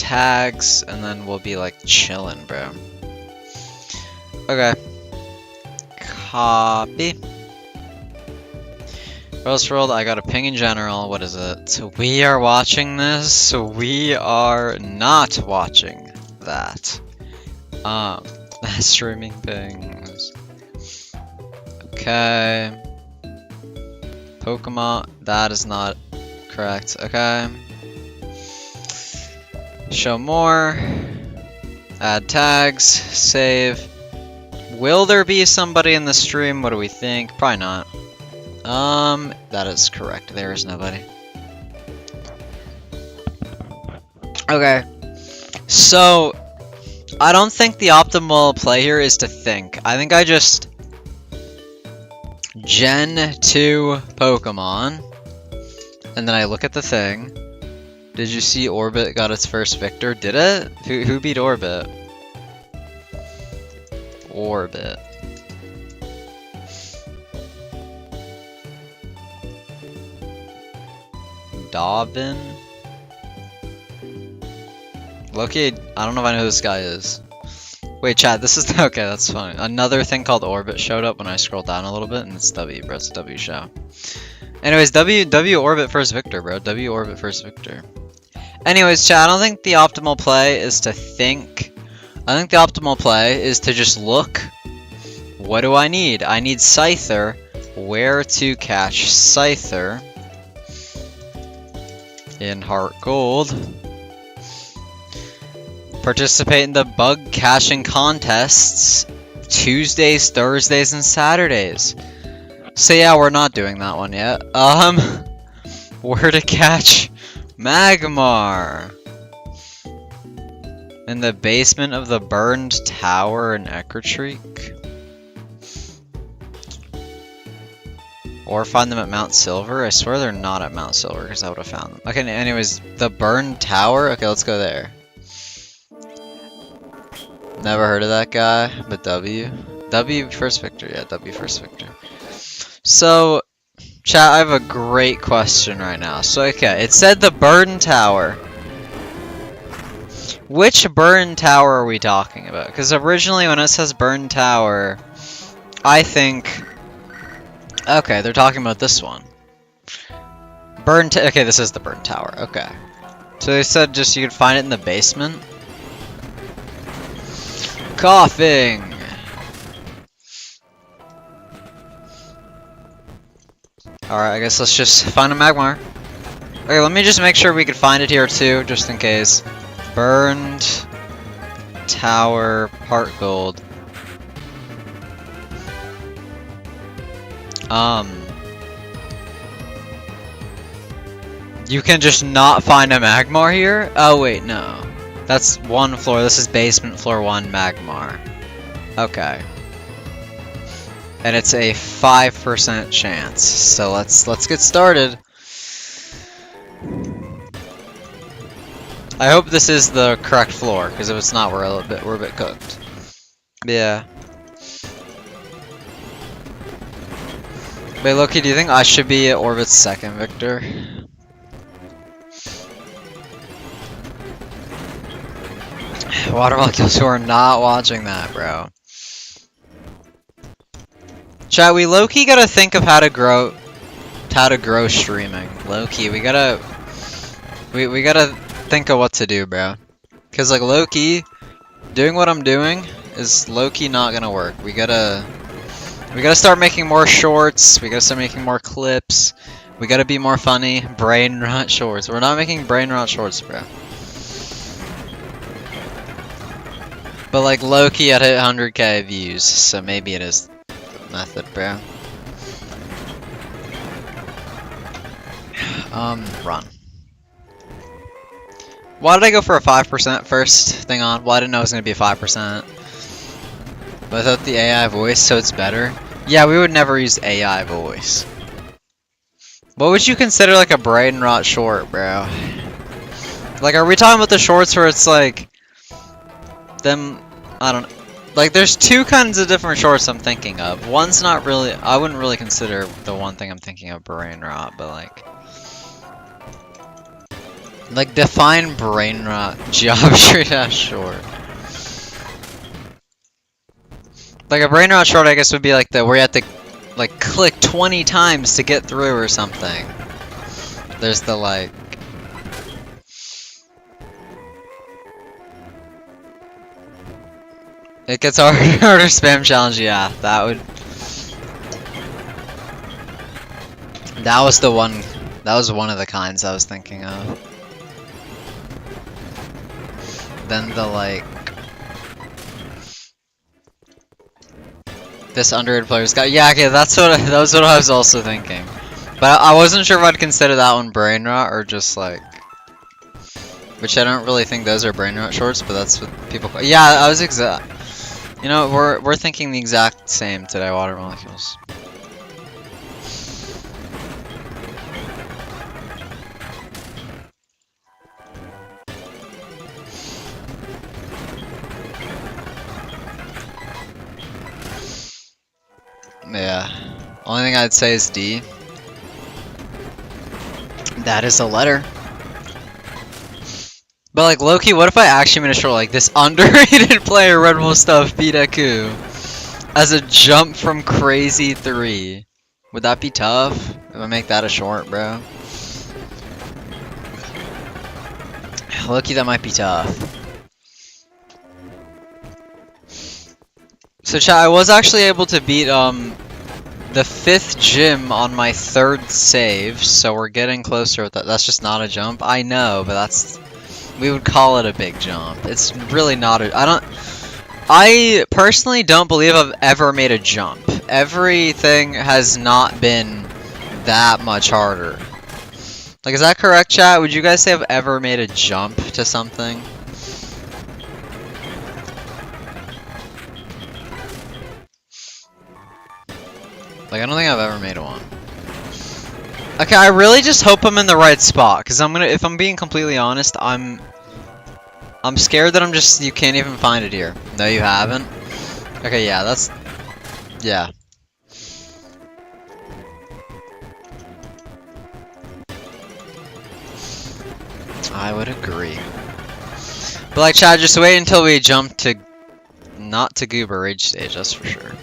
tags, and then we'll be like chilling, bro. Okay. Copy. World, I got a ping in general. What is it? So we are watching this. We are not watching that. Streaming pings. Okay. Pokemon. That is not correct. Okay. Show more. Add tags. Save. Will there be somebody in the stream? What do we think? Probably not. That is correct. There is nobody. Okay. So, I don't think the optimal play here is to think. I think I just Gen 2 Pokemon, and then I look at the thing. Did you see Orbit got its first victor? Did it? Who beat Orbit? Orbit. Dobbin? Loki, I don't know if I know who this guy is. Wait, chat, this is okay, that's funny. Another thing called Orbit showed up when I scrolled down a little bit, and it's W, bro. It's a W show. Anyways, W Orbit first victor, bro. W Orbit first victor. Anyways, chat, I don't think the optimal play is to think. I think the optimal play is to just look. What do I need? I need Scyther. Where to catch Scyther? In Heart Gold. Participate in the bug caching contests Tuesdays, Thursdays, and Saturdays. So yeah, we're not doing that one yet. Where to catch Magmar? In the basement of the burned tower in Eckertreek? Or find them at Mount Silver? I swear they're not at Mount Silver, because I would have found them. Okay, anyways, the burned tower? Okay, let's go there. Never heard of that guy, but W. W first victor, yeah, W first victor. So, chat, I have a great question right now. So, okay, it said the burned tower. Which burned tower are we talking about? Because originally when it says burned tower, I think... Okay, they're talking about this one. Okay, this is the burned tower, okay. So they said just you could find it in the basement? Coughing! Alright, I guess let's just find a Magmar. Okay, let me just make sure we can find it here too, just in case. Burned Tower, Heart Gold. You can just not find a Magmar here? Oh wait, no. That's one floor. This is basement floor 1 Magmar. Okay. And it's a 5% chance. So let's get started. I hope this is the correct floor, because if it's not, we're a bit cooked. Yeah. Wait, Loki, do you think I should be Orbit's second victor? Water molecules who are not watching that, bro. Chat, we low-key gotta think of how to grow streaming. Low-key, we gotta think of what to do, bro. Cause like low-key, doing what I'm doing is low-key not gonna work. We gotta start making more shorts. We gotta start making more clips. We gotta be more funny. Brain rot shorts. We're not making brain rot shorts, bro. But like low-key, I'd hit 100k views, so maybe it is the method, bro. Run. Why did I go for a 5% first thing on? Well, I didn't know it was gonna be a 5%. Without the AI voice, so it's better. Yeah, we would never use AI voice. What would you consider like a brain rot short, bro? Like, are we talking about the shorts where it's like them? I don't know. Like, there's two kinds of different shorts I'm thinking of. One's not really. I wouldn't really consider the one thing I'm thinking of brain rot, but like. Like, define brain rot geometry dash short. Like, a brain rot short, I guess, would be like where you have to, like, click 20 times to get through or something. There's the, like... It gets harder and harder spam challenge, yeah, that would... That was the one, that was one of the kinds I was thinking of. Then the, like... This underrated player's got, yeah, okay, that was what I was also thinking. But I wasn't sure if I'd consider that one brain rot or just, like... Which I don't really think those are brain rot shorts, but that's what people call... Yeah, I was exact... You know, we're thinking the exact same today, water molecules. Yeah. Only thing I'd say is D. That is a letter. But like, low-key, what if I actually made a short like this underrated player Red Bull stuff beat Aku as a jump from crazy 3? Would that be tough if I make that a short, bro? Low-key, that might be tough. So chat, I was actually able to beat the 5th gym on my 3rd save, so we're getting closer with that. That's just not a jump. I know, but that's... We would call it a big jump. It's really not a... I personally don't believe I've ever made a jump. Everything has not been that much harder. Like, is that correct, chat? Would you guys say I've ever made a jump to something? Like, I don't think I've ever made one. Okay, I really just hope I'm in the right spot, because if I'm being completely honest, I'm scared that you can't even find it here. No, you haven't? Okay, yeah, yeah. I would agree. But like, Chad, just wait until we jump to, not to Goober Rage stage, that's for sure.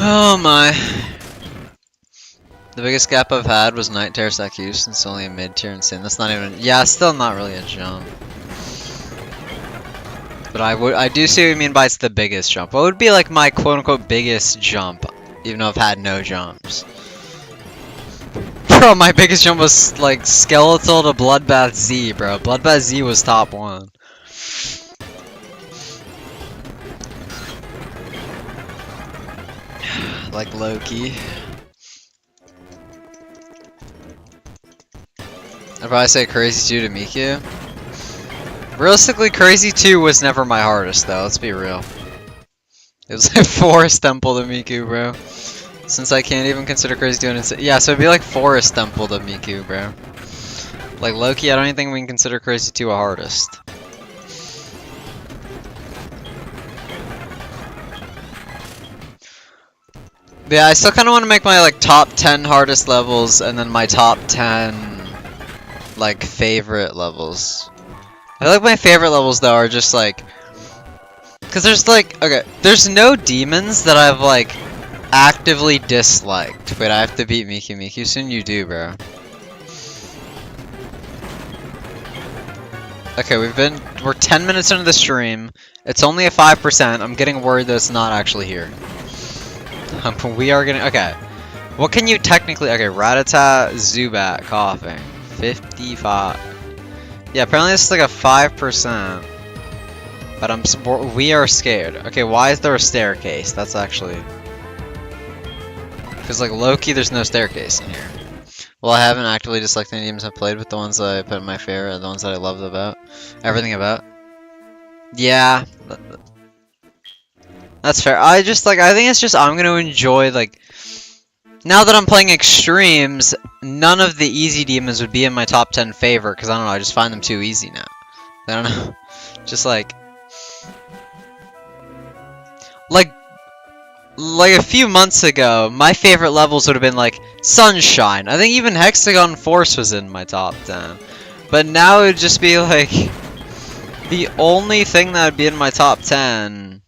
Oh my. The biggest gap I've had was Night Terror Sakus, and it's only a mid-tier insane. That's not even, yeah, still not really a jump. But I do see what you mean by it's the biggest jump. What would be like my quote-unquote biggest jump, even though I've had no jumps? Bro, my biggest jump was like Skeletal to Bloodbath Z, bro. Bloodbath Z was top 1. Like Loki. I'd probably say Crazy 2 to Miku. Realistically, Crazy 2 was never my hardest though, let's be real. It was like Forest Temple to Miku, bro. Since I can't even consider Crazy 2 an yeah, so it'd be like Forest Temple to Miku, bro. Like Loki, I don't even think we can consider Crazy 2 a hardest. But yeah, I still kind of want to make my like top 10 hardest levels and then my top 10 like favorite levels. I feel like my favorite levels though are just like, cause there's like, okay, there's no demons that I've like actively disliked. Wait, I have to beat Miku soon? You do, bro. Okay, we're 10 minutes into the stream. It's only a 5%. I'm getting worried that it's not actually here. We are gonna, okay. What can you technically, okay, Rattata, Zubat, coughing. 55. Yeah, apparently this is like a 5%. But we are scared. Okay, why is there a staircase? That's actually... Because like Loki, there's no staircase in here. Well, I haven't actively disliked any games I've played with. The ones that I put in my favorite, the ones that I loved about. Everything about. Yeah. That's fair. I think it's just, I'm gonna enjoy, like, now that I'm playing extremes, none of the easy demons would be in my top 10 favorite, because I don't know, I just find them too easy now. I don't know. Just like a few months ago, my favorite levels would have been like Sunshine. I think even Hexagon Force was in my top 10. But now it would just be like the only thing that would be in my top 10